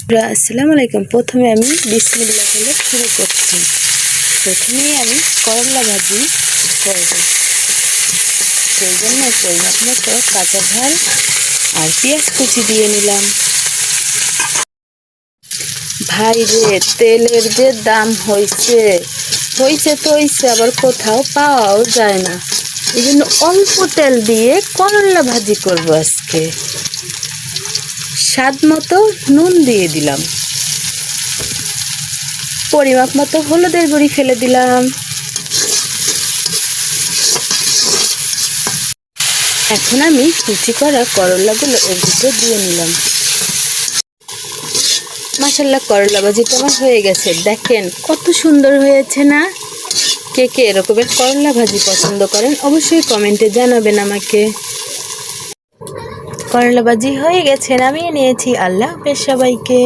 আসসালামু আলাইকুম। প্রথমে আমি বিসমিল্লাহ বলে শুরু করছি। প্রথমেই আমি করলা ভাজি করব, সেই জন্য পরিমাপ মতো কাঁচা ঝাল আর পেঁয়াজ কুচি দিয়ে নিলাম। ভাই রে, তেলের যে দাম হয়েছে তো হয়েছে, আবার কোথাও পাওয়াও যায় না। এই জন্য অল্প তেল দিয়ে করলা ভাজি করব আজকে। স্বাদ মতো নুন দিয়ে দিলাম, পরিমাপ মতো হলুদের গুঁড়ি ফেলে দিলাম। এখন আমি কুচি করা করলাগুলো এর ভিতরে দিয়ে নিলাম। মাশাআল্লাহ, করলা ভাজিটা আমার হয়ে গেছে। দেখেন কত সুন্দর হয়েছে না? কে কে এরকমের করলা ভাজি পছন্দ করেন অবশ্যই কমেন্টে জানাবেন আমাকে। করলা ভাজি হয়ে গেছে, নামিয়ে নিয়েছি। আল্লাহ হাফেজ সবাইকে।